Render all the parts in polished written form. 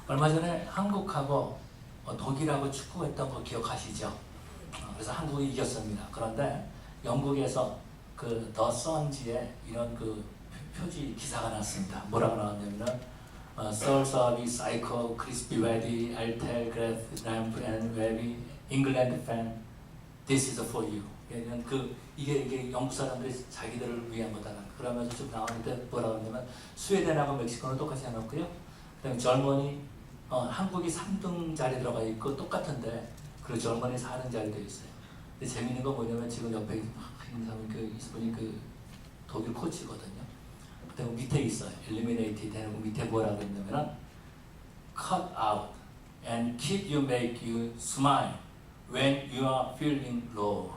얼마 전에 한국하고 독일하고 축구했던 거 기억하시죠? 그래서 한국이 이겼습니다. 그런데 영국에서 그 더 선지에 이런 그 표지 기사가 났습니다. 뭐라고 나왔냐면은 Soul Survey, Psycho, Crispy Ready, Altel, Graph, Lamp, and Webby, England fan, This is for you. 이게 영국 사람들이 자기들을 위한 거다. 그러면서 좀 나왔는데 뭐라고 하냐면 스웨덴하고 멕시코는 똑같이 해놓고요. 그다음에 젊은이 한국이 3등 자리 들어가 있고 똑같은데 그리고 젊은이 4등 자리 되어 있어요. 근데 재밌는 건 뭐냐면 지금 옆에 있는 사람이 이분이 그 독일 코치거든요. 그다음에 밑에 있어요. Eliminated 되는 밑에 뭐라고 했냐면은 Cut out and keep you make you smile when you are feeling low.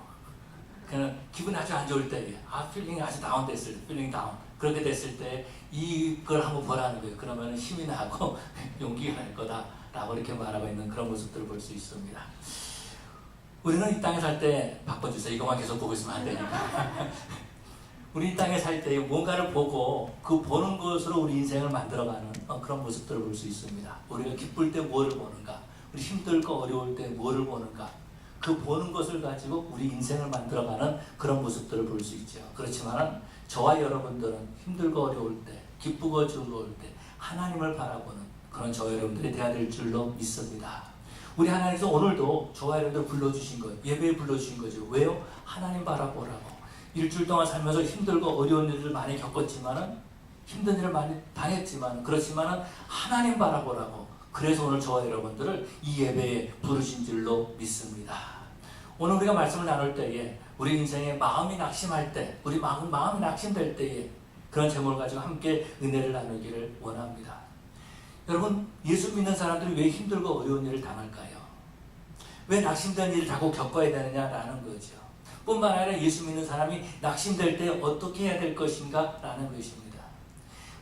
그냥 기분이 아주 안 좋을 때, feeling이 아주 다운됐을 때, feeling down. 그렇게 됐을 때 이걸 한번 보라는 거예요. 그러면 힘이 나고 용기가 날 거다라고 이렇게 말하고 있는 그런 모습들을 볼 수 있습니다. 우리는 이 땅에 살 때 바꿔주세요. 이것만 계속 보고 있으면 안 되니까. 우리 이 땅에 살 때 뭔가를 보고 그 보는 것으로 우리 인생을 만들어가는 그런 모습들을 볼 수 있습니다. 우리가 기쁠 때 뭐를 보는가, 우리 힘들고 어려울 때 뭐를 보는가, 그 보는 것을 가지고 우리 인생을 만들어가는 그런 모습들을 볼 수 있죠. 그렇지만 저와 여러분들은 힘들고 어려울 때, 기쁘고 즐거울 때 하나님을 바라보는 그런 저와 여러분들이 되어야 될 줄로 믿습니다. 우리 하나님께서 오늘도 저와 여러분들 불러주신 거예요. 예배에 불러주신 거죠. 왜요? 하나님 바라보라고. 일주일 동안 살면서 힘들고 어려운 일을 많이 겪었지만은, 힘든 일을 많이 당했지만, 그렇지만은 하나님 바라보라고. 그래서 오늘 저와 여러분들을 이 예배에 부르신 줄로 믿습니다. 오늘 우리가 말씀을 나눌 때에 우리 인생에 마음이 낙심할 때, 우리 마음이 낙심될 때에 그런 제목을 가지고 함께 은혜를 나누기를 원합니다. 여러분, 예수 믿는 사람들이 왜 힘들고 어려운 일을 당할까요? 왜 낙심된 일을 자꾸 겪어야 되느냐라는 거죠. 뿐만 아니라 예수 믿는 사람이 낙심될 때 어떻게 해야 될 것인가 라는 것입니다.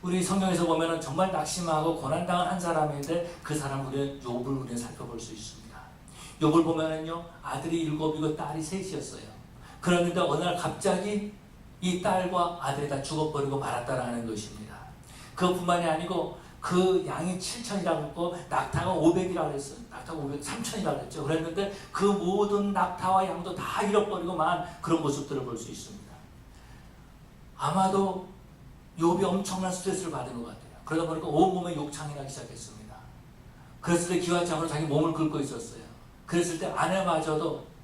우리 성경에서 보면 정말 낙심하고 고난당한 한 사람인데 그 사람 우리는 욥을 우리는 살펴볼 수 있습니다. 욥을 보면은요, 아들이 7이고 딸이 3이었어요. 그런데 어느 날 갑자기 이 딸과 아들이 다 죽어버리고 말았다라는 것입니다. 그것뿐만이 아니고 그 양이 7천이라고 했고 낙타가 500이라고 했어요. 낙타가 3천이라고 했죠. 그랬는데 그 모든 낙타와 양도 다 잃어버리고 만 그런 모습들을 볼 수 있습니다. 아마도 욥이 엄청난 스트레스를 받은 것 같아요. 그러다 보니까 온몸에 욕창이 나기 시작했습니다. 그랬을 때 기와장으로 자기 몸을 긁고 있었어요. 그랬을 때 아내마저도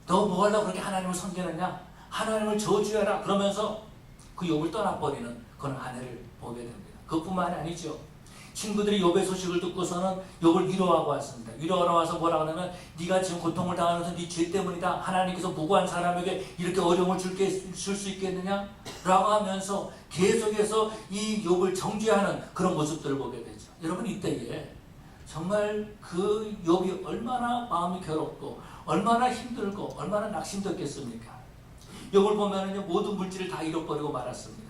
너 뭐 하려고 그렇게 하나님을 섬기느냐? 하나님을 저주해라. 그러면서 그 욥을 떠나버리는 그런 아내를 보게 됩니다. 그것뿐만이 아니죠. 친구들이 욥의 소식을 듣고서는 욥을 위로하고 왔습니다. 위로하러 와서 뭐라 그러면 네가 지금 고통을 당하면서 네 죄 때문이다. 하나님께서 무고한 사람에게 이렇게 어려움을 줄 수 있겠느냐? 라고 하면서 계속해서 이 욥을 정죄하는 그런 모습들을 보게 되죠. 여러분, 이때에 정말 그 욥이 얼마나 마음이 괴롭고 얼마나 힘들고 얼마나 낙심됐겠습니까? 욥을 보면은요, 모든 물질을 다 잃어버리고 말았습니다.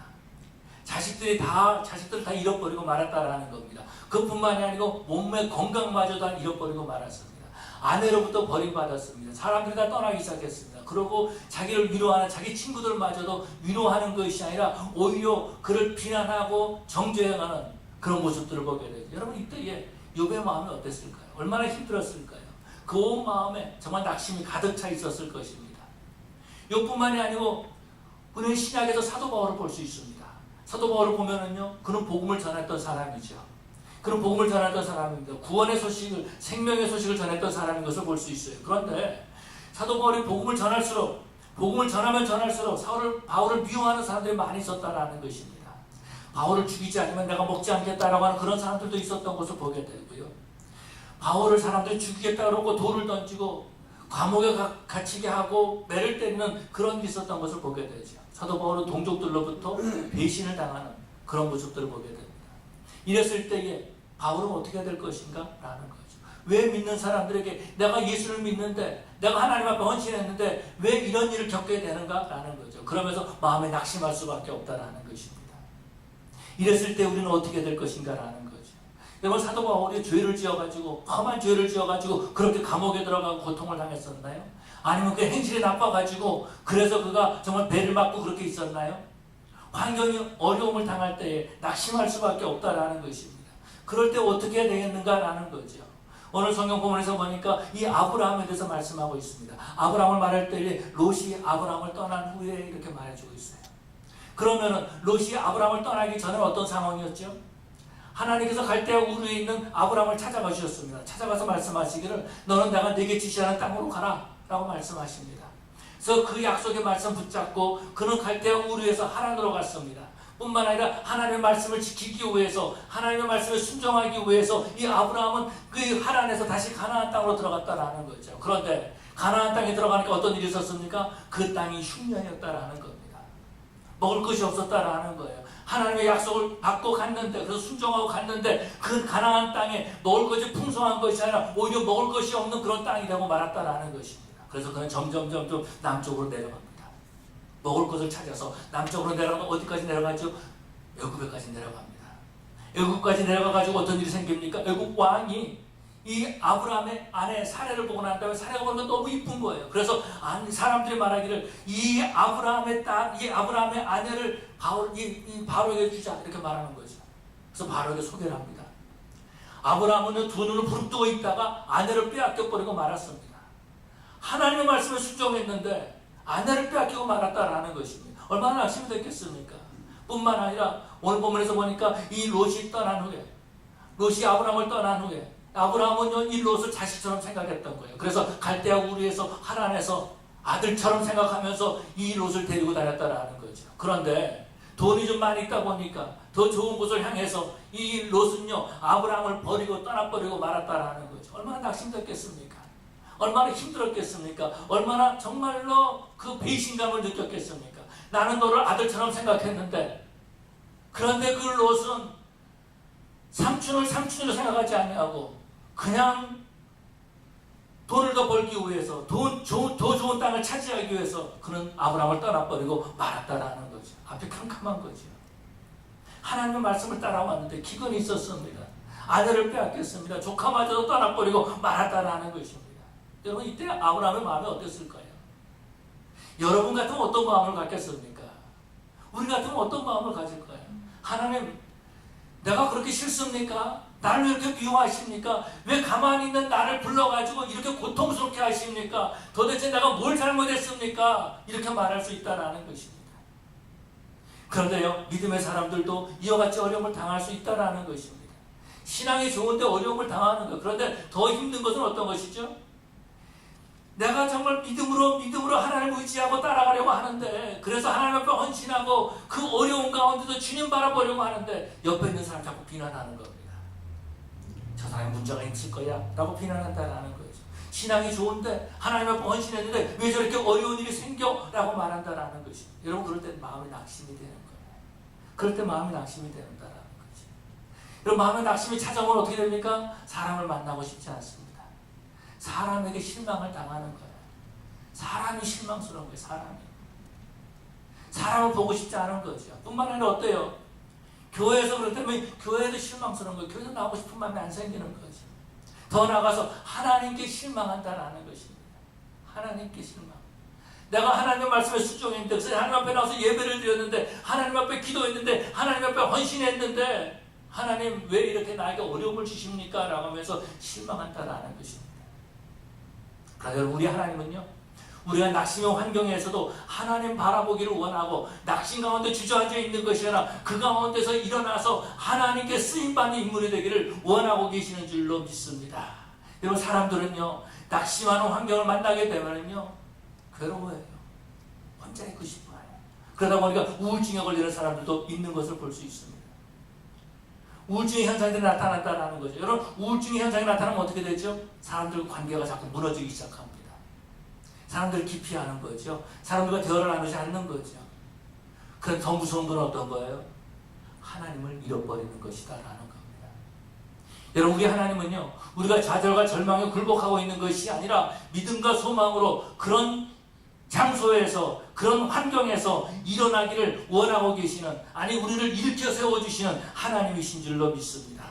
자식들을 다 잃어버리고 말았다라는 겁니다. 그뿐만이 아니고 몸의 건강마저 다 잃어버리고 말았습니다. 아내로부터 버림받았습니다. 사람들이 다 떠나기 시작했습니다. 그리고 자기를 위로하는 자기 친구들마저도 위로하는 것이 아니라 오히려 그를 비난하고 정죄하는 그런 모습들을 보게 되죠. 여러분, 이때에 욥의 마음이 어땠을까요? 얼마나 힘들었을까요? 그 온 마음에 정말 낙심이 가득 차 있었을 것입니다. 욥뿐만이 아니고 우리는 신약에서 사도 바울을 볼 수 있습니다. 사도 바울을 보면은요, 그는 복음을 전했던 사람이죠. 그는 복음을 전했던 사람입니다. 구원의 소식을, 생명의 소식을 전했던 사람인 것을 볼 수 있어요. 그런데 사도 바울이 복음을 전할수록, 복음을 전하면 전할수록 바울을 미워하는 사람들이 많이 있었다라는 것입니다. 바울을 죽이지 않으면 내가 먹지 않겠다라고 하는 그런 사람들도 있었던 것을 보게 되고요. 바울을 사람들이 죽이겠다 그러고 돌을 던지고 감옥에 갇히게 하고 매를 때리는 그런 게 있었던 것을 보게 되죠. 사도 바울은 동족들로부터 배신을 당하는 그런 모습들을 보게 됩니다. 이랬을 때에 바울은 어떻게 될 것인가? 라는 거죠. 왜 믿는 사람들에게 내가 예수를 믿는데, 내가 하나님 앞에 헌신했는데 왜 이런 일을 겪게 되는가? 라는 거죠. 그러면서 마음에 낙심할 수밖에 없다라는 것입니다. 이랬을 때 우리는 어떻게 될 것인가? 라는 거죠. 여러분, 사도 바울이 죄를 지어가지고, 험한 죄를 지어가지고 그렇게 감옥에 들어가고 고통을 당했었나요? 아니면 그 행실이 나빠가지고 그래서 그가 정말 배를 맞고 그렇게 있었나요? 환경이 어려움을 당할 때에 낙심할 수밖에 없다라는 것입니다. 그럴 때 어떻게 해야 되겠는가라는 거죠. 오늘 성경 본문에서 보니까 이 아브라함에 대해서 말씀하고 있습니다. 아브라함을 말할 때 롯이 아브라함을 떠난 후에 이렇게 말해주고 있어요. 그러면은 롯이 아브라함을 떠나기 전에 어떤 상황이었죠? 하나님께서 갈대아 우르에 있는 아브라함을 찾아가 주셨습니다. 찾아가서 말씀하시기를 너는 내가 네게 지시하는 땅으로 가라 라고 말씀하십니다. 그래서 그 약속의 말씀 붙잡고 그는 갈대아 우르에서 하란으로 갔습니다. 뿐만 아니라 하나님의 말씀을 지키기 위해서, 하나님의 말씀에 순종하기 위해서 이 아브라함은 그 하란에서 다시 가나안 땅으로 들어갔다라는 거죠. 그런데 가나안 땅에 들어가니까 어떤 일이 있었습니까? 그 땅이 흉년이었다라는 겁니다. 먹을 것이 없었다라는 거예요. 하나님의 약속을 받고 갔는데, 그래서 순종하고 갔는데 그 가나안 땅에 먹을 것이 풍성한 것이 아니라 오히려 먹을 것이 없는 그런 땅이 되고 말았다라는 것입니다. 그래서 그는 점점 남쪽으로 내려갑니다. 먹을 것을 찾아서 남쪽으로 내려가면 어디까지 내려가죠? 애굽에까지 내려갑니다. 애굽까지 내려가가지고 어떤 일이 생깁니까? 애굽 왕이 이 아브라함의 아내 사레를 보고 난 다음에 사레가 보는 건 너무 이쁜 거예요. 그래서 사람들이 말하기를 이 아브라함의 딸, 이 아브라함의 아내를 바로에게 주자 이렇게 말하는 거죠. 그래서 바로에게 소개를 합니다. 아브라함은 두 눈을 부릅뜨고 있다가 아내를 빼앗겨버리고 말았습니다. 하나님의 말씀에 순종했는데 아내를 빼앗기고 말았다라는 것입니다. 얼마나 낙심이 됐겠습니까? 뿐만 아니라 오늘 본문에서 보니까 이 롯이 떠난 후에, 롯이 아브라함을 떠난 후에 아브라함은 이 롯을 자식처럼 생각했던 거예요. 그래서 갈대아 우르에서 하란에서 아들처럼 생각하면서 이 롯을 데리고 다녔다라는 거죠. 그런데 돈이 좀 많이 있다 보니까 더 좋은 곳을 향해서 이 롯은요 아브라함을 버리고 떠나버리고 말았다라는 거죠. 얼마나 낙심됐겠습니까? 얼마나 힘들었겠습니까? 얼마나 정말로 그 배신감을 느꼈겠습니까? 나는 너를 아들처럼 생각했는데, 그런데 그 롯은 삼촌을 삼촌으로 생각하지 아니하고 그냥 돈을 더 벌기 위해서, 더 좋은 땅을 차지하기 위해서 그는 아브라함을 떠나버리고 말았다라는 거죠. 앞이 캄캄한 거죠. 하나님의 말씀을 따라왔는데 기근이 있었습니다. 아내를 빼앗겼습니다. 조카마저도 떠나버리고 말았다라는 것입니다. 여러분 이때 아브라함의 마음이 어땠을 거예요? 여러분 같으면 어떤 마음을 갖겠습니까? 우리 같으면 어떤 마음을 가질 거예요? 하나님, 내가 그렇게 싫습니까? 나를 왜 이렇게 미워하십니까? 왜 가만히 있는 나를 불러가지고 이렇게 고통스럽게 하십니까? 도대체 내가 뭘 잘못했습니까? 이렇게 말할 수 있다는 것입니다. 그런데요, 믿음의 사람들도 이와 같이 어려움을 당할 수 있다는 것입니다. 신앙이 좋은데 어려움을 당하는 것. 그런데 더 힘든 것은 어떤 것이죠? 내가 정말 믿음으로 하나님을 의지하고 따라가려고 하는데, 그래서 하나님 앞에 헌신하고 그 어려운 가운데도 주님 바라보려고 하는데 옆에 있는 사람 자꾸 비난하는 겁니다. 저 사람이 문제가 있을 거야 라고 비난한다는 거죠. 신앙이 좋은데 하나님 앞에 헌신했는데 왜 저렇게 어려운 일이 생겨? 라고 말한다는 것입니다. 여러분 그럴 때 마음이 낙심이 되는 거예요. 그럴 때 마음이 낙심이 된다는 거죠. 여러분 마음의 낙심이 찾아오면 어떻게 됩니까? 사람을 만나고 싶지 않습니다. 사람에게 실망을 당하는 거예요. 사람이 실망스러운 거예요. 사람을 보고 싶지 않은 거죠. 뿐만 아니라 어때요? 교회에서 그렇다면 교회에도 실망스러운 거예요. 교회에서 나오고 싶은 마음이 안 생기는 거죠. 더 나아가서 하나님께 실망한다라는 것입니다. 하나님께 실망. 내가 하나님의 말씀에 순종했는데, 그래서 하나님 앞에 나와서 예배를 드렸는데, 하나님 앞에 기도했는데, 하나님 앞에 헌신했는데, 하나님 왜 이렇게 나에게 어려움을 주십니까? 라고 하면서 실망한다라는 것입니다. 그러나 우리 하나님은요, 우리가 낙심의 환경에서도 하나님 바라보기를 원하고 낙심 가운데 주저앉아 있는 것이 아니라 그 가운데서 일어나서 하나님께 쓰임받는 인물이 되기를 원하고 계시는 줄로 믿습니다. 여러분 사람들은요 낙심하는 환경을 만나게 되면요 괴로워해요. 혼자 있고 싶어요. 그러다 보니까 우울증에 걸리는 사람들도 있는 것을 볼 수 있습니다. 우울증의 현상들이 나타났다는 거죠. 여러분 우울증의 현상이 나타나면 어떻게 되죠? 사람들과 관계가 자꾸 무너지기 시작합니다. 사람들을 기피하는 거죠. 사람들과 대화를 나누지 않는 거죠. 그런데 더 무서운 건 어떤 거예요? 하나님을 잃어버리는 것이다라는 겁니다. 여러분 우리 하나님은요 우리가 좌절과 절망에 굴복하고 있는 것이 아니라 믿음과 소망으로 그런 장소에서 그런 환경에서 일어나기를 원하고 계시는, 아니 우리를 일으켜 세워주시는 하나님이신 줄로 믿습니다.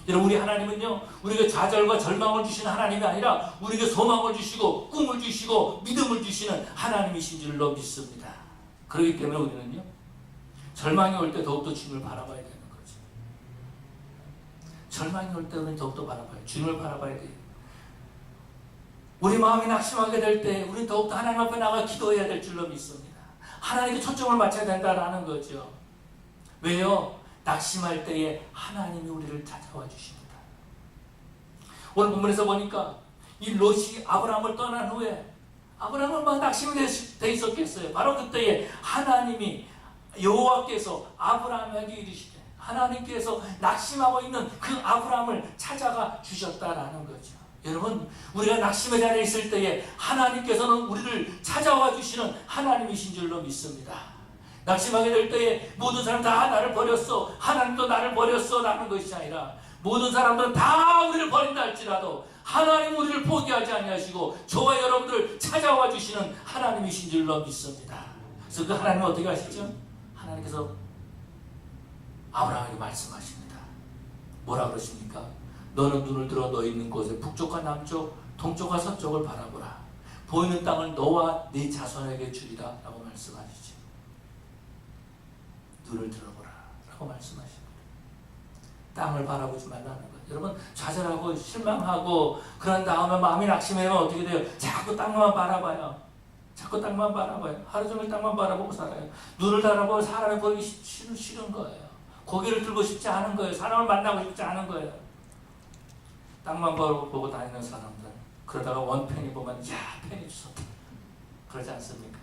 여러분 우리 하나님은요 우리에게 좌절과 절망을 주시는 하나님이 아니라 우리에게 소망을 주시고 꿈을 주시고 믿음을 주시는 하나님이신 줄로 믿습니다. 그렇기 때문에 우리는요 절망이 올 때 더욱더 주님을 바라봐야 되는 거죠. 절망이 올 때 우리는 더욱더 바라봐요. 주님을 바라봐야 돼요. 우리 마음이 낙심하게 될 때 우리는 더욱더 하나님 앞에 나가 기도해야 될 줄로 믿습니다. 하나님께 초점을 맞춰야 된다라는 거죠. 왜요? 낙심할 때에 하나님이 우리를 찾아와 주십니다. 오늘 본문에서 보니까 이 롯이 아브라함을 떠난 후에 아브라함은 막 낙심이 돼 있었겠어요. 바로 그때에 하나님이 여호와께서 아브라함에게 이르시되 하나님께서 낙심하고 있는 그 아브라함을 찾아가 주셨다라는 거죠. 여러분, 우리가 낙심의 자리에 있을 때에 하나님께서는 우리를 찾아와 주시는 하나님이신 줄로 믿습니다. 낙심하게 될 때에 모든 사람 다 나를 버렸어, 하나님도 나를 버렸어 라는 것이 아니라 모든 사람들은 다 우리를 버린다 할지라도 하나님 우리를 포기하지 아니하시고 저와 여러분들을 찾아와 주시는 하나님이신 줄로 믿습니다. 그래서 그 하나님은 어떻게 하시죠? 하나님께서 아브라함에게 말씀하십니다. 뭐라 그러십니까? 너는 눈을 들어 너 있는 곳에 북쪽과 남쪽, 동쪽과 서쪽을 바라보라. 보이는 땅을 너와 네 자손에게 주리라 라고 말씀하시죠. 눈을 들어보라 라고 말씀하십니다. 땅을 바라보지 말라는 거예요. 여러분, 좌절하고 실망하고 그런 다음에 마음이 낙심하면 어떻게 돼요? 자꾸 땅만 바라봐요. 자꾸 땅만 바라봐요. 하루 종일 땅만 바라보고 살아요. 눈을 바라보고 사람을 보기 싫은 거예요. 고개를 들고 싶지 않은 거예요. 사람을 만나고 싶지 않은 거예요. 땅만 보고 다니는 사람들, 그러다가 원팬이 보면 야, 팬이 주셨다 그러지 않습니까?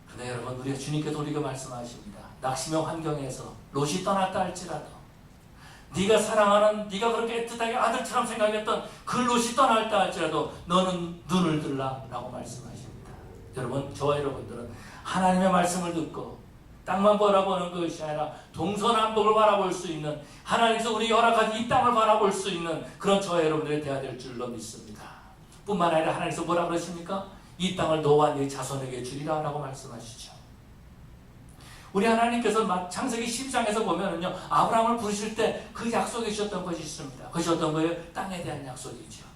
그런데 여러분, 우리가 주님께서 우리에게 말씀하십니다. 낙심의 환경에서 롯이 떠났다 할지라도 네가 사랑하는, 네가 그렇게 애틋하게 아들처럼 생각했던 그 롯이 떠났다 할지라도 너는 눈을 들라 라고 말씀하십니다. 여러분, 저와 여러분들은 하나님의 말씀을 듣고 땅만 바라보는 것이 아니라 동서남북을 바라볼 수 있는, 하나님께서 우리 허락하신 이 땅을 바라볼 수 있는 그런 저와 여러분들이 되어야 될 줄로 믿습니다. 뿐만 아니라 하나님께서 뭐라 그러십니까? 이 땅을 너와 네 자손에게 주리라 라고 말씀하시죠. 우리 하나님께서 창세기 12장에서 보면은요, 아브라함을 부르실 때 그 약속해 주셨던 것이 있습니다. 그것이 어떤 거예요? 땅에 대한 약속이죠.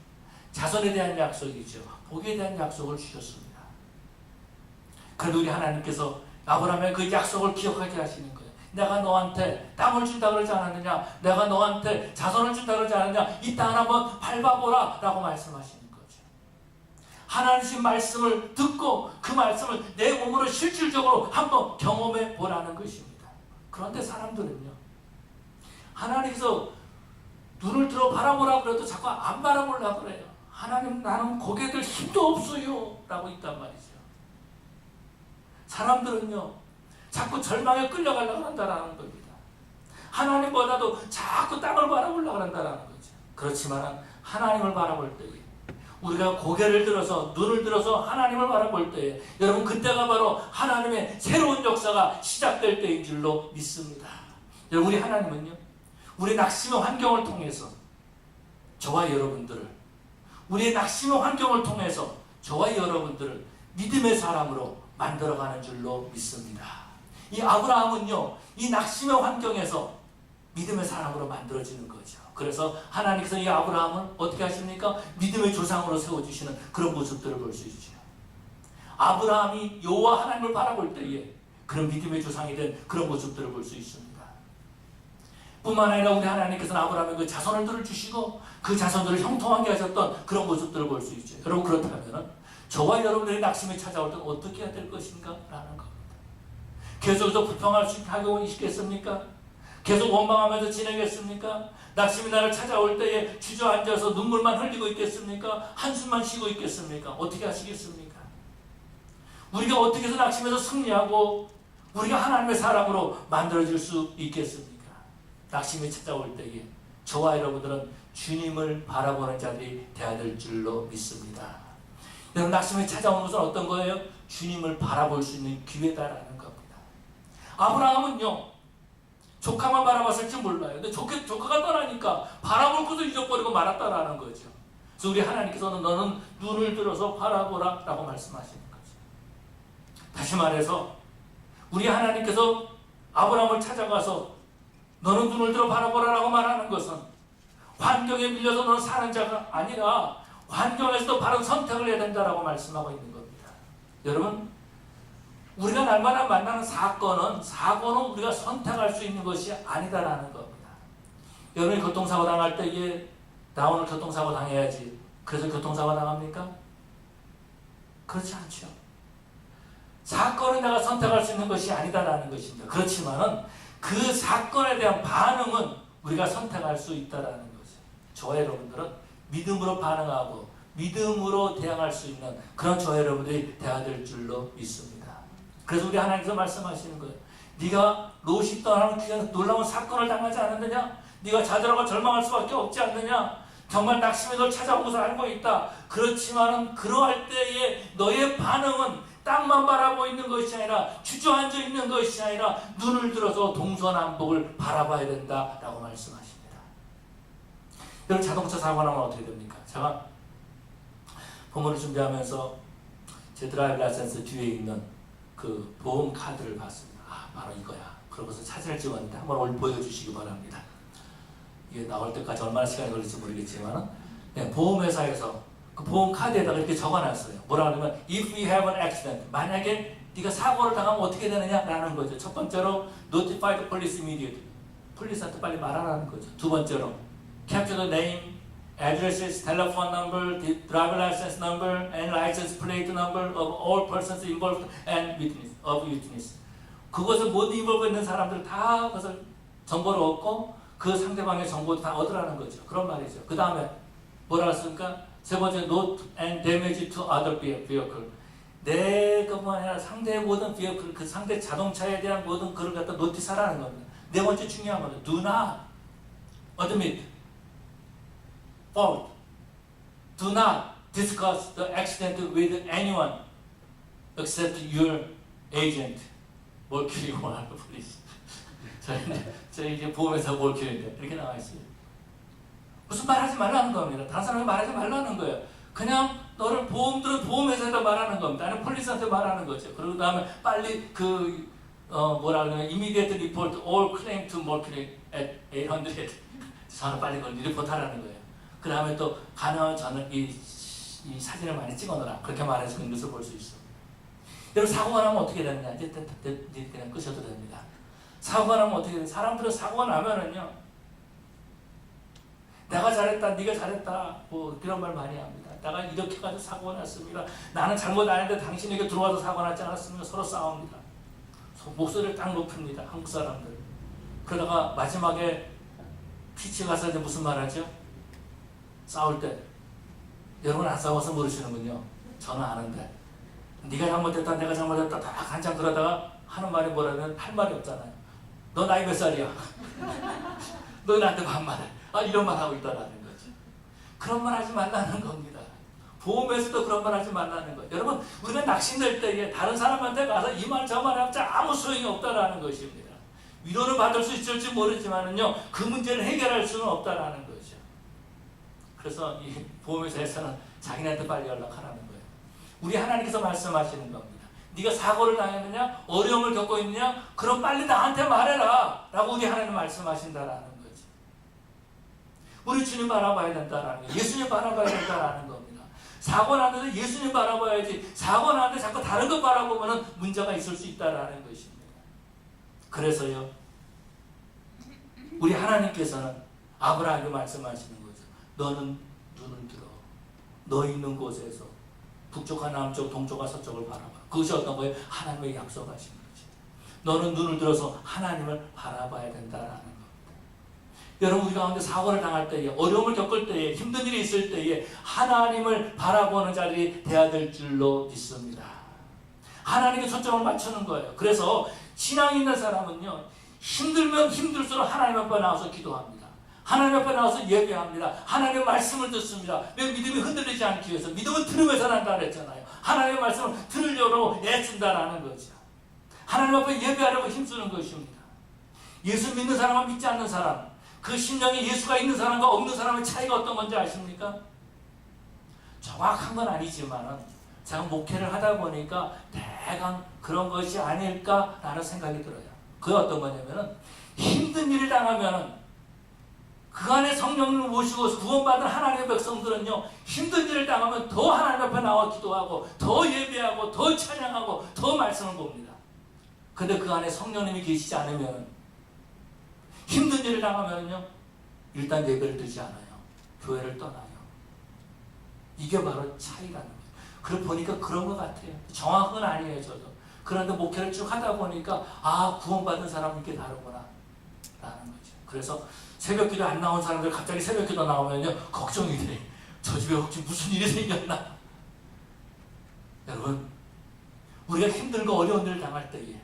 자손에 대한 약속이죠. 복에 대한 약속을 주셨습니다. 그래도 우리 하나님께서 아브라함의 그 약속을 기억하게 하시는 거예요. 내가 너한테 땅을 준다 그러지 않았느냐? 내가 너한테 자손을 준다 그러지 않았느냐? 이 땅을 한번 밟아보라 라고 말씀하시는 거죠. 하나님의 말씀을 듣고 그 말씀을 내 몸으로 실질적으로 한번 경험해 보라는 것입니다. 그런데 사람들은요, 하나님께서 눈을 들어 바라보라 그래도 자꾸 안 바라보려고 그래요. 하나님, 나는 고개 들 힘도 없어요 라고 있단 말이죠. 사람들은요, 자꾸 절망에 끌려가려고 한다는 겁니다. 하나님보다도 자꾸 땅을 바라보려고 한다는 거죠. 그렇지만 하나님을 바라볼 때에, 우리가 고개를 들어서 눈을 들어서 하나님을 바라볼 때에, 여러분, 그때가 바로 하나님의 새로운 역사가 시작될 때인 줄로 믿습니다. 여러분, 우리 하나님은요, 우리 낙심의 환경을 통해서 저와 여러분들을, 우리의 낙심의 환경을 통해서 저와 여러분들을 믿음의 사람으로 만들어가는 줄로 믿습니다. 이 아브라함은요, 이 낙심의 환경에서 믿음의 사람으로 만들어지는 거죠. 그래서 하나님께서 이 아브라함을 어떻게 하십니까? 믿음의 조상으로 세워주시는 그런 모습들을 볼 수 있죠. 아브라함이 여호와 하나님을 바라볼 때에 그런 믿음의 조상이 된 그런 모습들을 볼 수 있습니다. 뿐만 아니라 우리 하나님께서는 아브라함의 그 자손들을 주시고 그 자손들을 형통하게 하셨던 그런 모습들을 볼 수 있죠. 여러분, 그렇다면 저와 여러분들의 낙심이 찾아올 때는 어떻게 해야 될 것인가? 라는 겁니다. 계속해서 불평할 수 있겠습니까? 계속 원망하면서 지내겠습니까? 낙심이 나를 찾아올 때에 주저앉아서 눈물만 흘리고 있겠습니까? 한숨만 쉬고 있겠습니까? 어떻게 하시겠습니까? 우리가 어떻게 해서 낙심에서 승리하고 우리가 하나님의 사람으로 만들어질 수 있겠습니까? 낙심이 찾아올 때에 저와 여러분들은 주님을 바라보는 자들이 되어야 될 줄로 믿습니다. 여러분, 낙심이 찾아오는 것은 어떤 거예요? 주님을 바라볼 수 있는 기회다라는 겁니다. 아브라함은요, 조카만 바라봤을지 몰라요. 근데 조카가 떠나니까 바라볼 것도 잊어버리고 말았다라는 거죠. 그래서 우리 하나님께서는 너는 눈을 들어서 바라보라 라고 말씀하시는 거죠. 다시 말해서 우리 하나님께서 아브라함을 찾아가서 너는 눈을 들어 바라보라 라고 말하는 것은 환경에 밀려서 너는 사는 자가 아니라 환경에서도 바른 선택을 해야 된다라고 말씀하고 있는 겁니다. 여러분, 우리가 날마다 만나는 사고는 우리가 선택할 수 있는 것이 아니다라는 겁니다. 여러분이 교통사고 당할 때 이게 나 오늘 교통사고 당해야지 그래서 교통사고 당합니까? 그렇지 않죠. 사건을 내가 선택할 수 있는 것이 아니다라는 것입니다. 그렇지만은 그 사건에 대한 반응은 우리가 선택할 수 있다라는 거죠. 저와 여러분들은 믿음으로 반응하고 믿음으로 대항할 수 있는 그런 저와 여러분들이 되어야 될 줄로 믿습니다. 그래서 우리 하나님께서 말씀하시는 거예요. 네가 롯이 떠나는 그 놀라운 사건을 당하지 않았느냐? 네가 좌절하고 절망할 수밖에 없지 않느냐? 정말 낙심이 널 찾아온 것을 알고 있다. 그렇지만은 그러할 때에 너의 반응은 땅만 바라보고 있는 것이 아니라 주저앉아 있는 것이 아니라 눈을 들어서 동서남북을 바라봐야 된다라고 말씀하십니다. 여러분 자동차 사고 나면 어떻게 됩니까? 제가 본문을 준비하면서 제 드라이브 라이센스 뒤에 있는 그 보험 카드를 봤습니다. 아 바로 이거야. 그러고서 사진을 찍었는데 한번 보여주시기 바랍니다. 이게 나올 때까지 얼마나 시간이 걸릴지 모르겠지만 네, 보험회사에서 그 보험 카드에다가 이렇게 적어놨어요. 뭐라 하냐면 if we have an accident, 만약에 네가 사고를 당하면 어떻게 되느냐라는 거죠. 첫 번째로 notify the police immediately, 폴리스한테 빨리 말하라는 거죠. 두 번째로 capture the name, addresses, telephone number, driver license number, and license plate number of all persons involved and witness. 그것을 모두 involve 있는 사람들 다 그것을 정보를 얻고 그 상대방의 정보도 다 얻으라는 거죠. 그런 말이죠. 그 다음에 뭐라 했습니까? 세 번째, note and damage to other vehicle. 내가만 아니라 상대의 모든 vehicle, 그 상대 자동차에 대한 모든 그걸 갖다 노티스하라는 겁니다. 네 번째 중요한 거는 do not admit fault. Do not discuss the accident with anyone except your agent. Mercury One Police. 저희 이제 보험회사 Mercury인데 이렇게 나와 있어요. 무슨 말하지 말라는 겁니다. 다른 사람이 말하지 말라는 거예요. 그냥 너를 보험들은 보험회사에다 말하는 겁니다. 아니면 폴리스한테 말하는 거죠. 그리고 다음에 빨리 뭐라 그러냐, immediate report all claim to Mercury at 800. 저는 빨리 그걸 리포트하라는 거예요. 그 다음에 또 가능하면 저는 이 사진을 많이 찍어놓으라. 그렇게 말해서 그 뉴스를 볼 수 있어. 여러분 사고가 나면 어떻게 되느냐? 이제 그냥 끄셔도 됩니다. 사고가 나면 어떻게 되냐? 사람들은 사고가 나면은요. 내가 잘했다, 네가 잘했다, 뭐 그런 말 많이 합니다. 내가 이렇게 가지고 사고가 났습니다. 나는 잘못 안 했는데 당신에게 들어와서 사고가 났지 않았습니까? 서로 싸웁니다. 목소리를 딱 높입니다. 한국 사람들. 그러다가 마지막에 피치 가서 이제 무슨 말 하죠? 싸울 때 여러분 안 싸워서 모르시는군요. 저는 아는데 네가 잘못했다, 내가 잘못했다 다 한참 그러다가 하는 말이 뭐라면 할 말이 없잖아요. 너 나이 몇 살이야? 너 나한테 반말해. 이런 말 하고 있다라는 거죠. 그런 말 하지 말라는 겁니다. 보험에서도 그런 말 하지 말라는 거예요. 여러분, 우리가 낙심될 때에 다른 사람한테 가서 이 말 저 말 하면 아무 소용이 없다라는 것입니다. 위로를 받을 수 있을지 모르지만은요, 그 문제를 해결할 수는 없다라는 거죠. 그래서 이 보험회사에서는 자기네한테 빨리 연락하라는 거예요. 우리 하나님께서 말씀하시는 겁니다. 네가 사고를 당했느냐, 어려움을 겪고 있느냐, 그럼 빨리 나한테 말해라 라고 우리 하나님 말씀하신다라는 거죠. 우리 주님 바라봐야 된다라는 거예요. 예수님 바라봐야 된다라는 겁니다. 사고 났는데 예수님 바라봐야지, 사고 났는데 자꾸 다른 것 바라보면 문제가 있을 수 있다라는 것입니다. 그래서요, 우리 하나님께서는 아브라함에게 말씀하시는 거죠. 너는 눈을 들어 너 있는 곳에서 북쪽과 남쪽, 동쪽과 서쪽을 바라봐. 그것이 어떤 거예요? 하나님의 약속하신 거죠. 너는 눈을 들어서 하나님을 바라봐야 된다라는 겁니다. 여러분, 우리 가운데 사고를 당할 때에, 어려움을 겪을 때에, 힘든 일이 있을 때에 하나님을 바라보는 자리에 돼야 될 줄로 믿습니다. 하나님께 초점을 맞추는 거예요. 그래서 신앙이 있는 사람은요, 힘들면 힘들수록 하나님 앞에 나와서 기도합니다. 하나님 앞에 나와서 예배합니다. 하나님의 말씀을 듣습니다. 왜? 믿음이 흔들리지 않기 위해서. 믿음은 들으면서 난다 그랬잖아요. 하나님의 말씀을 들으려고 애쓴다라는 거죠. 하나님 앞에 예배하려고 힘쓰는 것입니다. 예수 믿는 사람과 믿지 않는 사람, 그 심령에 예수가 있는 사람과 없는 사람의 차이가 어떤 건지 아십니까? 정확한 건 아니지만 제가 목회를 하다 보니까 대강 그런 것이 아닐까라는 생각이 들어요. 그게 어떤 거냐면은 힘든 일을 당하면은 그 안에 성령님을 모시고 구원받은 하나님의 백성들은요, 힘든 일을 당하면 더 하나님 앞에 나와 기도하고 더 예배하고 더 찬양하고 더 말씀을 봅니다. 근데 그 안에 성령님이 계시지 않으면, 힘든 일을 당하면요 일단 예배를 드리지 않아요. 교회를 떠나요. 이게 바로 차이라는 거예요. 그래 보니까 그런 것 같아요. 정확은 아니에요, 저도. 그런데 목회를 쭉 하다 보니까 구원받은 사람은 이게 다르구나 라는 거죠. 그래서 새벽기도 안 나온 사람들 갑자기 새벽기도 나오면요 걱정이 돼. 저 집에 혹시 무슨 일이 생겼나? 여러분, 우리가 힘들고 어려운 일을 당할 때에,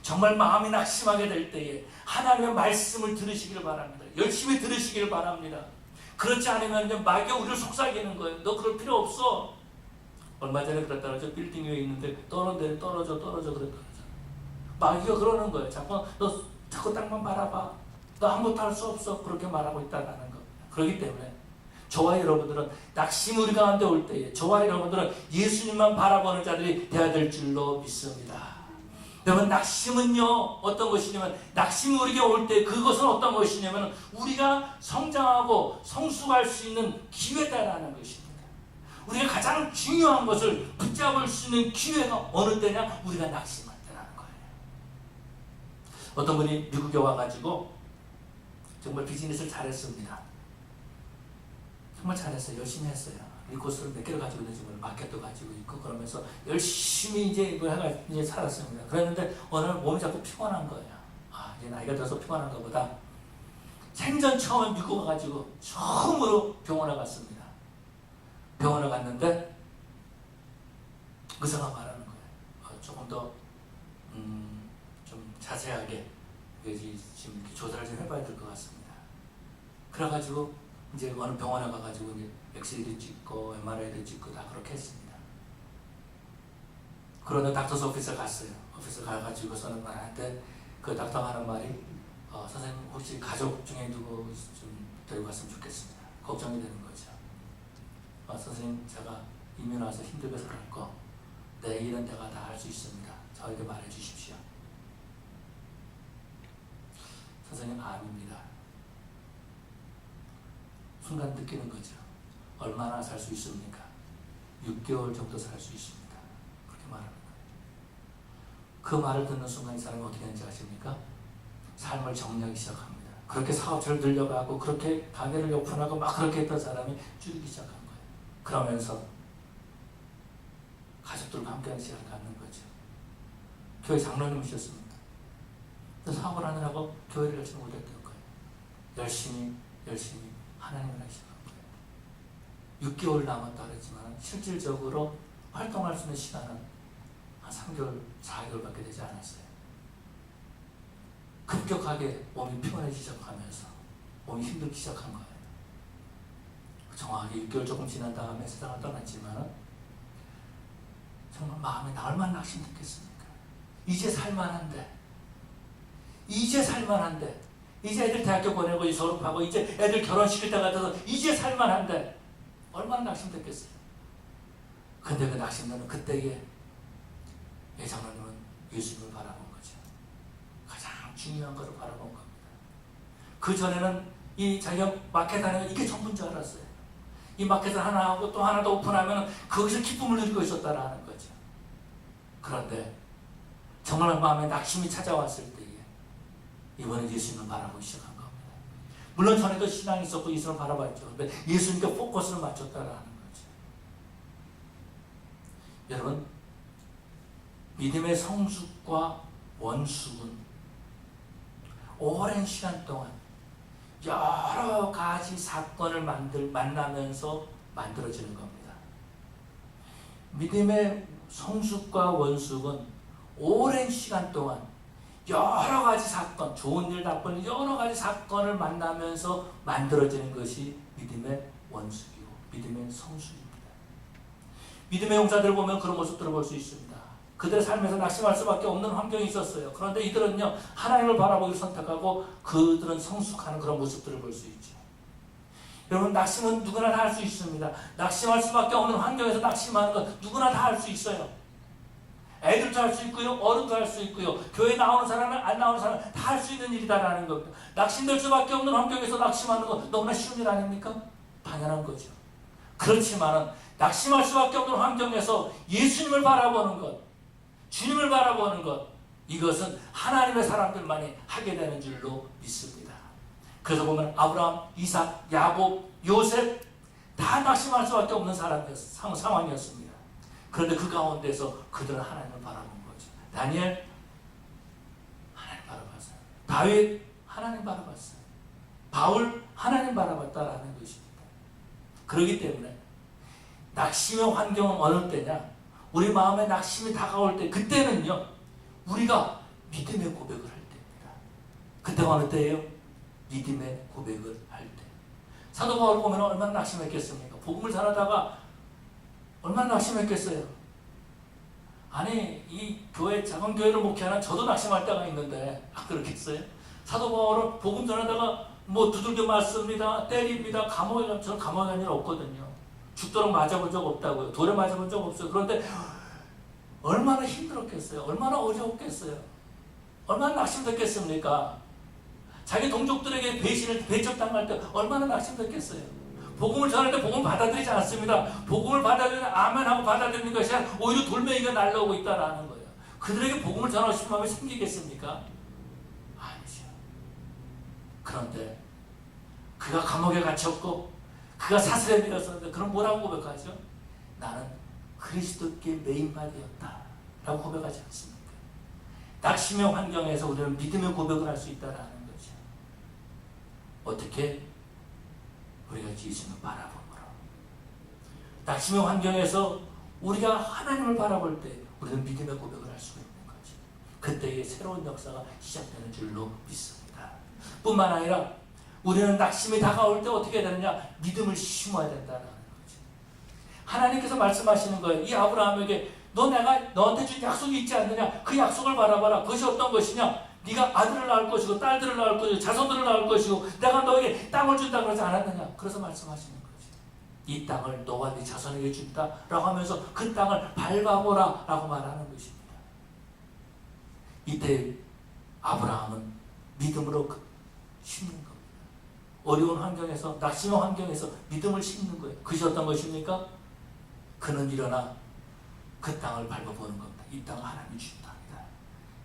정말 마음이 낙심하게 될 때에 하나님의 말씀을 들으시길 바랍니다. 열심히 들으시길 바랍니다. 그렇지 않으면 마귀가 우리를 속삭이는 거예요. 너 그럴 필요 없어. 얼마 전에 그랬다 그러죠. 빌딩 위에 있는데 떨어져 그랬다. 마귀가 그러는 거예요. 너 자꾸 땅만 바라봐. 너 아무것도 할 수 없어. 그렇게 말하고 있다는 겁니다. 그렇기 때문에 저와 여러분들은 낙심이 우리 가운데 올 때에 저와 여러분들은 예수님만 바라보는 자들이 되어야 될 줄로 믿습니다. 여러분, 낙심은요 어떤 것이냐면, 낙심이 우리에게 올 때 그것은 어떤 것이냐면 우리가 성장하고 성숙할 수 있는 기회다라는 것입니다. 우리가 가장 중요한 것을 붙잡을 수 있는 기회가 어느 때냐? 우리가 낙심할 때라는 거예요. 어떤 분이 미국에 와가지고 정말 비즈니스를 잘했습니다. 정말 잘했어요. 열심히 했어요. 이 곳을 몇 개를 가지고 있는지 모르고 마켓도 가지고 있고 그러면서 열심히 이제 살았습니다. 그랬는데 어느 날 몸이 자꾸 피곤한 거예요. 이제 나이가 들어서 피곤한 것보다 생전 처음에 미국 와가지고 처음으로 병원에 갔습니다. 병원에 갔는데 의사가 말하는 거예요. 조금 더 좀 자세하게 지금 조사를 좀 해봐야 될 것 같습니다. 그래가지고 이제 어느 병원에 가가지고 이제 엑스레이도 찍고 MRI도 찍고 다 그렇게 했습니다. 그런데 닥터스 오피스에 갔어요. 오피스 가가지고서는 나한테 그 닥터가 하는 말이 선생님 혹시 가족 중에 누구 좀 데리고 갔으면 좋겠습니다. 걱정이 되는 거죠. 선생님 제가 이민 와서 힘들어서 그럴 거 내일은 내가 다 할 수 있습니다. 저에게 말해 주십시오. 선생님 암입니다. 순간 느끼는 거죠. 얼마나 살 수 있습니까? 6개월 정도 살 수 있습니다. 그렇게 말하는 거예요. 그 말을 듣는 순간 이 사람이 어떻게 되는지 아십니까? 삶을 정리하기 시작합니다. 그렇게 사업체를 늘려가고 그렇게 가게를 오픈하고 막 그렇게 했던 사람이 줄이기 시작한 거예요. 그러면서 가족들과 함께하는 시간을 갖는 거죠. 교회 장로님이셨습니다. 사업을 하느라고 교회를 열심히 못했던 거예요. 열심히 하나님을 하기 시작한 거예요. 6개월 남았다 그랬지만 실질적으로 활동할 수 있는 시간은 한 3개월, 4개월밖에 되지 않았어요. 급격하게 몸이 피곤해지기 시작하면서 몸이 힘들기 시작한 거예요. 정확하게 6개월 조금 지난 다음에 세상을 떠났지만 정말 마음에 나 얼마나 낙심 느꼈습니까? 이제 살만한데 이제 애들 대학교 보내고 이제 졸업하고 이제 애들 결혼시킬 때 같아서 이제 살만한데 얼마나 낙심됐겠어요. 근데 그 낙심되는 그때에 장로님은 예수님을 바라본 거죠. 가장 중요한 것을 바라본 겁니다. 그 전에는 이 자기가 마켓 하는 이게 전부인 줄 알았어요. 이 마켓을 하나 하고 또 하나 더 오픈하면 거기서 기쁨을 누리고 있었다라는 거죠. 그런데 정말 마음에 낙심이 찾아왔을 때에 이번에 예수님을 바라보기 시작한 겁니다. 물론 전에도 신앙이 있었고 예수님을 바라봤죠. 근데 예수님께 포커스를 맞췄다라는 거죠. 여러분, 믿음의 성숙과 원숙은 오랜 시간 동안 여러 가지 사건을 만나면서 만들어지는 겁니다. 믿음의 성숙과 원숙은 오랜 시간 동안 여러 가지 사건, 좋은 일, 나쁜 일, 여러 가지 사건을 만나면서 만들어지는 것이 믿음의 원숙이고 믿음의 성숙입니다. 믿음의 용사들을 보면 그런 모습들을 볼 수 있습니다. 그들의 삶에서 낙심할 수밖에 없는 환경이 있었어요. 그런데 이들은요, 하나님을 바라보기를 선택하고 그들은 성숙하는 그런 모습들을 볼 수 있죠. 여러분, 낙심은 누구나 다 할 수 있습니다. 낙심할 수밖에 없는 환경에서 낙심하는 건 누구나 다 할 수 있어요. 애들도 할 수 있고요, 어른도 할 수 있고요, 교회 나오는 사람은 안 나오는 사람은 다 할 수 있는 일이다라는 겁니다. 낙심될 수밖에 없는 환경에서 낙심하는 건 너무나 쉬운 일 아닙니까? 당연한 거죠. 그렇지만은 낙심할 수밖에 없는 환경에서 예수님을 바라보는 것, 주님을 바라보는 것, 이것은 하나님의 사람들만이 하게 되는 줄로 믿습니다. 그래서 보면 아브라함, 이삭, 야곱, 요셉 다 낙심할 수밖에 없는 상황이었습니다. 그런데 그 가운데서 그들은 하나님을 바라본 거죠. 다니엘 하나님 바라봤어요. 다윗 하나님 바라봤어요. 바울 하나님 바라봤다라는 것입니다. 그렇기 때문에 낙심의 환경은 어느 때냐? 우리 마음에 낙심이 다가올 때, 그때는요 우리가 믿음의 고백을 할 때입니다. 그때가 어느 때예요? 믿음의 고백을 할 때. 사도 바울 보면 얼마나 낙심했겠습니까? 복음을 전하다가 얼마나 낙심했겠어요? 아니 이 교회, 작은 교회를 목회하는 저도 낙심할 때가 있는데 그렇겠어요? 사도 바울은 복음 전하다가 뭐 두들겨 맞습니다, 때립니다, 감옥에 가면, 저는 감옥에 간 일 없거든요. 죽도록 맞아본 적 없다고요. 돌에 맞아본 적 없어요. 그런데 얼마나 힘들었겠어요? 얼마나 어려웠겠어요? 얼마나 낙심됐겠습니까? 자기 동족들에게 배척당할 때 얼마나 낙심됐겠어요? 복음을 전할 때 복음 받아들이지 않습니다. 복음을 받아들이는 아멘하고 받아들이는 것이 오히려 돌멩이가 날라오고 있다라는 거예요. 그들에게 복음을 전하고 싶은 마음이 생기겠습니까? 아니죠. 그런데 그가 감옥에 갇혔고 그가 사슬에 밀었었는데 그럼 뭐라고 고백하죠? 나는 그리스도께 메인바디였다 라고 고백하지 않습니까? 낙심의 환경에서 우리는 믿음의 고백을 할 수 있다는 거죠. 어떻게? 우리가 예수님을 바라보므로. 낙심의 환경에서 우리가 하나님을 바라볼 때 우리는 믿음의 고백을 할 수가 있는 거죠. 그때의 새로운 역사가 시작되는 줄로 믿습니다. 뿐만 아니라 우리는 낙심이 다가올 때 어떻게 해야 되느냐? 믿음을 심어야 된다는 거죠. 하나님께서 말씀하시는 거예요. 이 아브라함에게 내가 너한테 준 약속이 있지 않느냐? 그 약속을 바라봐라. 그것이 어떤 것이냐? 네가 아들을 낳을 것이고 딸들을 낳을 것이고 자손들을 낳을 것이고 내가 너에게 땅을 준다 그러지 않았느냐? 그래서 말씀하시는 거죠. 이 땅을 너와 네 자손에게 준다 라고 하면서 그 땅을 밟아보라 라고 말하는 것입니다. 이때 아브라함은 믿음으로 심는 겁니다. 어려운 환경에서, 낙심의 환경에서 믿음을 심는 거예요. 그것이 어떤 것입니까? 그는 일어나 그 땅을 밟아보는 겁니다. 이 땅을 하나님이 주신 땅이다.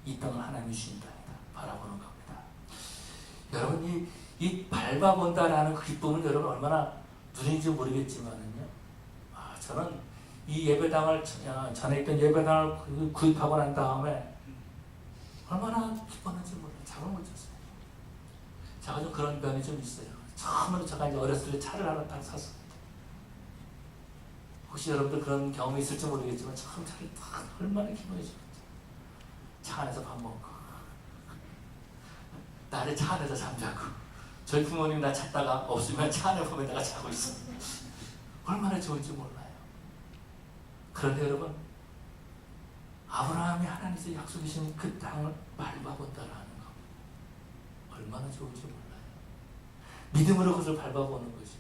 이 땅을 하나님이 주신 땅이다. 바라보는 겁니다. 여러분, 이 밟아본다라는 그 기쁨은 여러분 얼마나 누린지 모르겠지만은요. 저는 이 예배당을, 전에 있던 예배당을 구입하고 난 다음에 얼마나 기뻤는지 몰라요. 잠을 못 잤어요. 제가 좀 그런 면이 좀 있어요. 처음으로 제가 이제 어렸을 때 차를 하나 딱 샀습니다. 혹시 여러분들 그런 경험이 있을지 모르겠지만 처음 차를 딱 얼마나 기분이 좋았죠. 차 안에서 밥 먹고 나를 차 안에서 잠자고 저희 부모님 나 찾다가 없으면 차 안에 보면 내가 자고 있어. 얼마나 좋은지 몰라요. 그런데 여러분, 아브라함이 하나님께서 약속해 주신 그 땅을 밟아본다라는 거 얼마나 좋은지 몰라요. 믿음으로 그것을 밟아보는 거죠.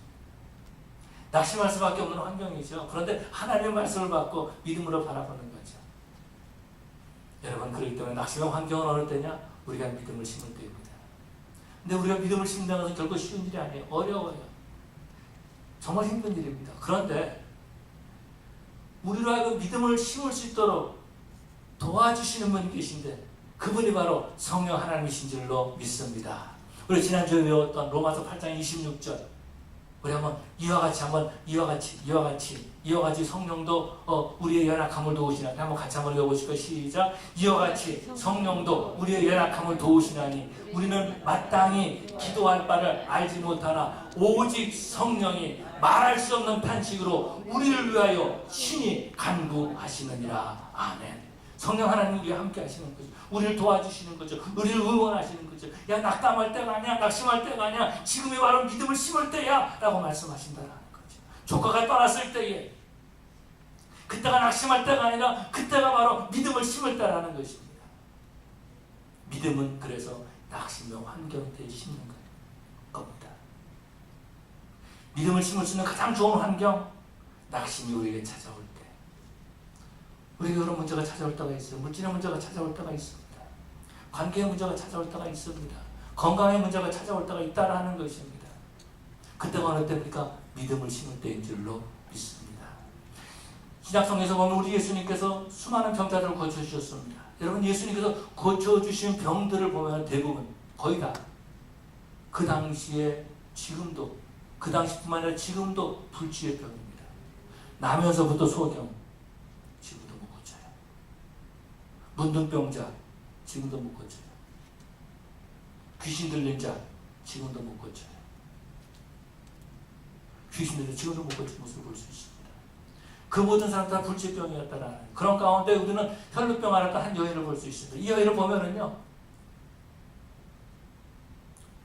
낙심할 수밖에 없는 환경이죠. 그런데 하나님의 말씀을 받고 믿음으로 바라보는 거죠. 여러분, 그렇기 때문에 낙심의 환경은 어느 때냐? 우리가 믿음을 심을 때입니다. 근데 우리가 믿음을 심는다는 것은 결코 쉬운 일이 아니에요. 어려워요. 정말 힘든 일입니다. 그런데 우리로 하여금 믿음을 심을 수 있도록 도와주시는 분이 계신데 그분이 바로 성령 하나님이신 줄로 믿습니다. 우리 지난주에 외웠던 로마서 8장 26절 우리 한번 이와 같이 성령도 우리의 연약함을 도우시나니 한번 같이 한번 읽어보실까요? 시작. 이와 같이 성령도 우리의 연약함을 도우시나니 우리는 마땅히 기도할 바를 알지 못하나 오직 성령이 말할 수 없는 탄식으로 우리를 위하여 친히 간구하시느니라. 아멘. 성령 하나님 우리와 함께 하시는 거죠. 우리를 도와주시는 거죠. 우리를 응원하시는 거죠. 야, 낙담할 때가 아니야. 낙심할 때가 아니야. 지금이 바로 믿음을 심을 때야 라고 말씀하신다는 거죠. 조카가 떠났을 때에 그때가 낙심할 때가 아니라 그때가 바로 믿음을 심을 때라는 것입니다. 믿음은 그래서 낙심의 환경에 심는 겁니다. 믿음을 심을 수 있는 가장 좋은 환경, 낙심이 우리에게 찾아올 때, 우리에게 여러 문제가 찾아올 때가 있어요. 물질의 문제가 찾아올 때가 있습니다. 관계의 문제가 찾아올 때가 있습니다. 건강의 문제가 찾아올 때가 있다라는 것입니다. 그때가 어느 때입니까? 믿음을 심을 때인 줄로 믿습니다. 신약성경에서 보면 우리 예수님께서 수많은 병자들을 고쳐주셨습니다. 여러분, 예수님께서 고쳐주신 병들을 보면 대부분 거의 다 그 당시에 지금도, 그 당시뿐만 아니라 지금도 불치의 병입니다. 나면서부터 소경, 지금도 못 고쳐요. 문둥병자, 지금도 못 고쳐요. 귀신 들린 자, 지금도 못 고쳐요. 귀신 들린 지금도 못 고치는 모습을 볼 수 있습니다. 그 모든 사람 다 불치병이었다라는, 그런 가운데 우리는 혈루병 앓았던 한 여인을 볼 수 있습니다. 이 여인을 보면은요,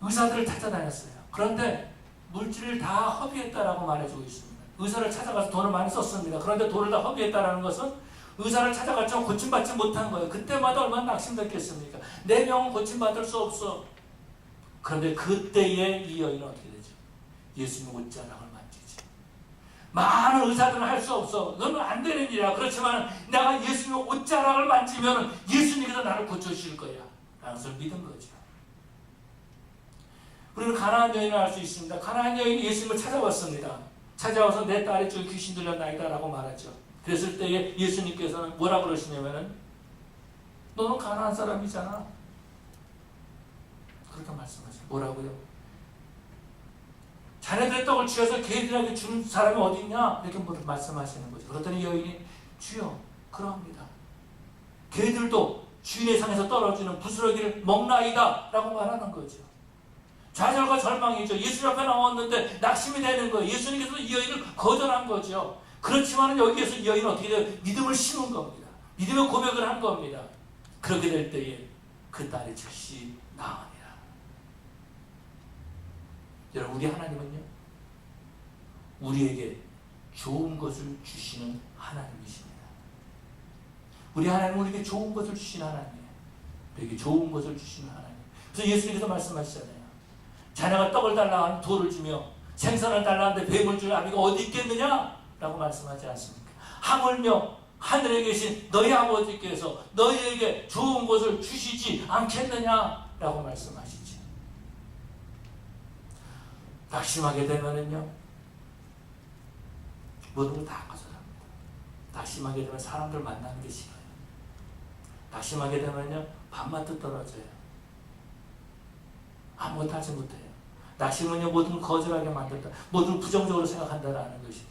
의사들을 찾아다녔어요. 그런데 물질을 다 허비했다라고 말해주고 있습니다. 의사를 찾아가서 돈을 많이 썼습니다. 그런데 돈을 다 허비했다라는 것은 의사를 찾아갔지만 고침받지 못한 거예요. 그때마다 얼마나 낙심됐겠습니까? 내 병은 고침받을 수 없어. 그런데 그때에 이 여인은 어떻게 되죠? 예수님 옷자락을 만지지. 많은 의사들은 할 수 없어. 너는 안 되는 일이야. 그렇지만 내가 예수님 옷자락을 만지면 예수님께서 나를 고쳐주실 거야. 라는 것을 믿은 거죠. 우리는 가나안 여인을 알 수 있습니다. 가나안 여인이 예수님을 찾아왔습니다. 찾아와서 내 딸이 저 귀신 들렸나이다 라고 말하죠. 그랬을 때에 예수님께서는 뭐라 그러시냐면은 너는 가나안 사람이잖아. 그렇게 말씀하세요. 뭐라고요? 자네들의 떡을 취해서 개들에게 주는 사람이 어디 있냐? 이렇게 말씀하시는 거죠. 그랬더니 여인이 주여 그러합니다. 개들도 주인의 상에서 떨어지는 부스러기를 먹나이다 라고 말하는 거죠. 좌절과 절망이죠. 예수님 앞에 나왔는데 낙심이 되는 거예요. 예수님께서 이 여인을 거절한 거죠. 그렇지만 여기에서 이 여인은 어떻게 돼요? 믿음을 심은 겁니다. 믿음의 고백을 한 겁니다. 그렇게 될 때에 그 딸이 즉시 나으니라. 여러분, 우리 하나님은요, 우리에게 좋은 것을 주시는 하나님이십니다. 우리 하나님은 우리에게 좋은 것을 주시는 하나님이에요. 우리에게 좋은 것을 주시는 하나님. 그래서 예수님께서 말씀하시잖아요. 자네가 떡을 달라 하는 돌을 주며 생선을 달라 하는데 뱀을 줄 아비가 어디 있겠느냐? 라고 말씀하지 않습니까? 하물며 하늘에 계신 너희 아버지께서 너희에게 좋은 것을 주시지 않겠느냐? 라고 말씀하시죠. 낙심하게 되면은요, 모든 걸 다 거절합니다. 낙심하게 되면 사람들 만나는 게 싫어요. 낙심하게 되면요, 밥맛도 떨어져요. 아무것도 하지 못해요. 낙심은요, 모든 걸 거절하게 만든다. 모든 걸 부정적으로 생각한다라는 것입니다.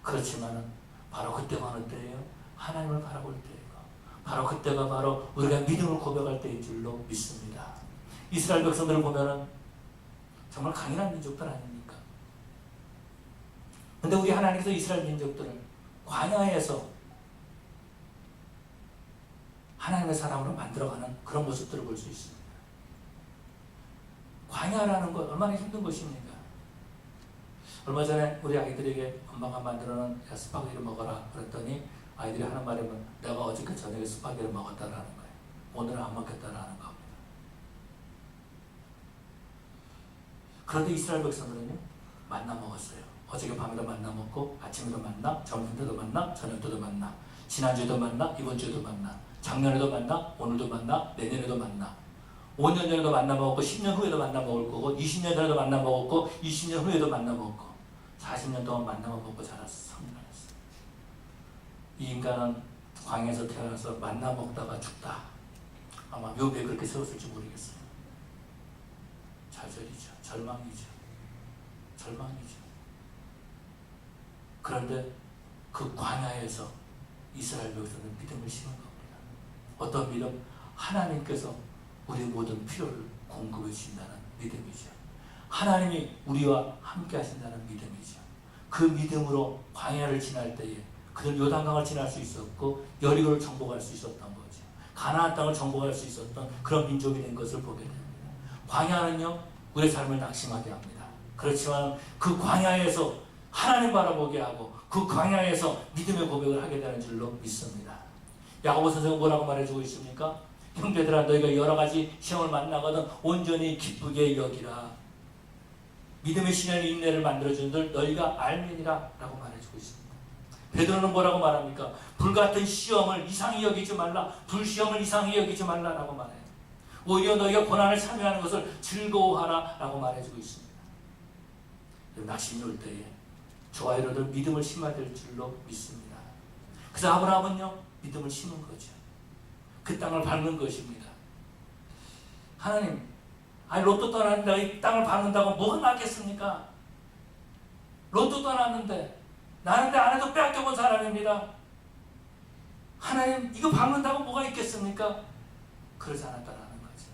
그렇지만은 바로 그때가 어느 때예요? 하나님을 바라볼 때예요. 바로 그때가 바로 우리가 믿음을 고백할 때인 줄로 믿습니다. 이스라엘 백성들을 보면은 정말 강인한 민족들 아닙니까? 근데 우리 하나님께서 이스라엘 민족들을 광야에서 하나님의 사람으로 만들어가는 그런 모습들을 볼 수 있습니다. 광야라는 것 얼마나 힘든 것입니까? 얼마 전에 우리 아이들에게 엄마가 만들어놓은 스파게티를 먹어라 그랬더니 아이들이 하는 말이면 내가 어저께 저녁에 스파게티를 먹었다라는 거예요. 오늘은 안 먹겠다라는 겁니다. 그런데 이스라엘 백성들은요, 만나 먹었어요. 어저께 밤에도 만나 먹고 아침에도 만나, 점심 때도 만나, 저녁 때도 만나, 지난주에도 만나, 이번 주에도 만나, 작년에도 만나, 오늘도 만나, 내년에도 만나, 5년 전에도 만나 먹었고 10년 후에도 만나 먹을 거고 20년 전에도 만나 먹었고 20년 후에도 만나 먹고 40년 동안 만나만 먹고 자랐어. 성장했어. 이 인간은 광야에서 태어나서 만나 먹다가 죽다. 아마 묘비에 그렇게 세웠을지 모르겠어요. 좌절이죠. 절망이죠. 절망이죠. 그런데 그 광야에서 이스라엘 백성은 믿음을 심은 겁니다. 어떤 믿음? 하나님께서 우리의 모든 필요를 공급해 주신다는 믿음이죠. 하나님이 우리와 함께 하신다는 믿음이죠. 그 믿음으로 광야를 지날 때에 그들 요단강을 지날 수 있었고 여리고를 정복할 수 있었던 거죠. 가나안 땅을 정복할 수 있었던 그런 민족이 된 것을 보게 됩니다. 광야는요, 우리의 삶을 낙심하게 합니다. 그렇지만 그 광야에서 하나님 바라보게 하고 그 광야에서 믿음의 고백을 하게 되는 줄로 믿습니다. 야고보 선생은 뭐라고 말해주고 있습니까? 형제들아, 너희가 여러 가지 시험을 만나거든 온전히 기쁘게 여기라. 믿음의 신의 인내를 만들어주는 줄 너희가 알면이라 라고 말해주고 있습니다. 베드로는 뭐라고 말합니까? 불같은 시험을 이상히 여기지 말라. 불시험을 이상히 여기지 말라라고 말해요. 오히려 너희가 고난을 참여하는 것을 즐거워하라 라고 말해주고 있습니다. 낙심이 올 때에 저와 여러분들 믿음을 심어야 될 줄로 믿습니다. 그래서 아브라함은요, 믿음을 심은 거죠. 그 땅을 밟는 것입니다. 하나님, 아니 로또 떠났는데 이 땅을 밟는다고 뭐가 낫겠습니까? 로또 떠났는데 나는데 안 해도 빼앗겨본 사람입니다. 하나님 이거 밟는다고 뭐가 있겠습니까? 그러지 않았다라는 거죠.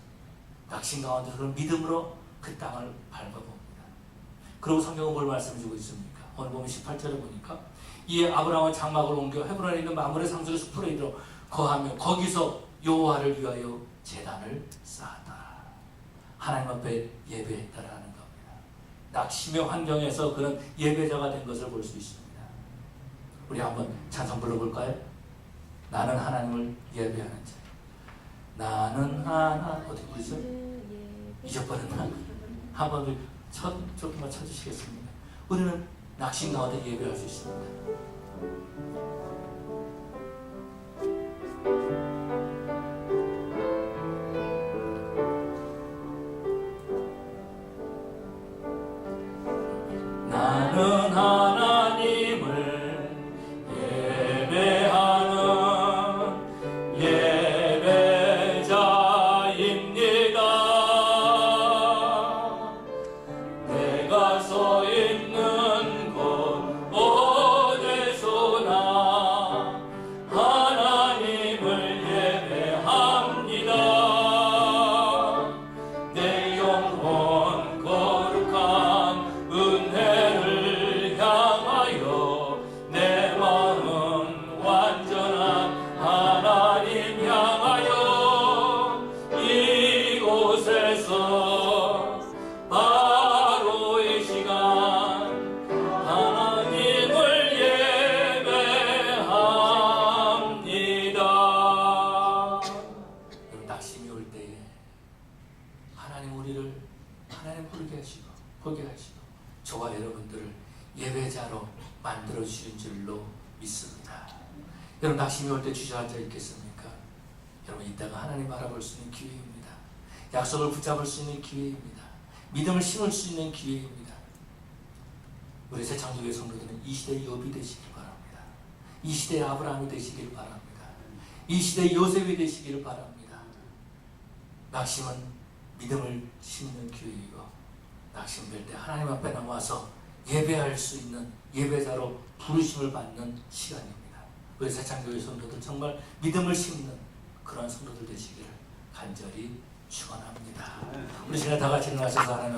낙심 가운데 그런 믿음으로 그 땅을 밟아봅니다. 그리고 성경은 뭘 말씀해주고 있습니까? 오늘 보면 18절에 보니까 이에 아브라함은 장막을 옮겨 헤브론에 있는 마므레 상수리 숲으로 이르러 거하며 거기서 여호와를 위하여 제단을 쌓았다. 하나님 앞에 예배했다라는 겁니다. 낙심의 환경에서 그런 예배자가 된 것을 볼 수 있습니다. 우리 한번 찬송 불러볼까요? 나는 하나님을 예배하는 자. 나는 하나 어디 부르죠? 잊어버렸나? 한번 조금만 쳐주시겠습니다. 우리는 낙심 가운데 예배할 수 있습니다. 나는 하나님을 예배하는 예배자입니다. 내가 서 있는 곳 어디서나 하나님을 예배합니다. 내 영혼 거룩한 은혜를 향하여 내 마음 완전한 하나님 향하여 이곳에서 바로 이 시간 하나님을 예배합니다. 낙심이 올 때에 하나님 우리를 하나님 보게 하시고 저와 여러분들을 예배자로 만들어 주신 줄로 믿습니다. 여러분 낙심이 올 때 주저앉아 있겠습니까? 여러분 이따가 하나님 바라볼 수 있는 기회입니다. 약속을 붙잡을 수 있는 기회입니다. 믿음을 심을 수 있는 기회입니다. 우리 새창조교회 성도들은 이 시대의 욥이 되시길 바랍니다. 이 시대의 아브라함이 되시길 바랍니다. 이 시대의 요셉이 되시길 바랍니다. 낙심은 믿음을 심는 기회이고 낙심될 때 하나님 앞에 나와서 예배할 수 있는 예배자로 부르심을 받는 시간입니다. 우리 새창교회 성도들 정말 믿음을 심는 그런 성도들 되시기를 간절히 축원합니다. 우리 시간 다 같이 일어나셔서 하나님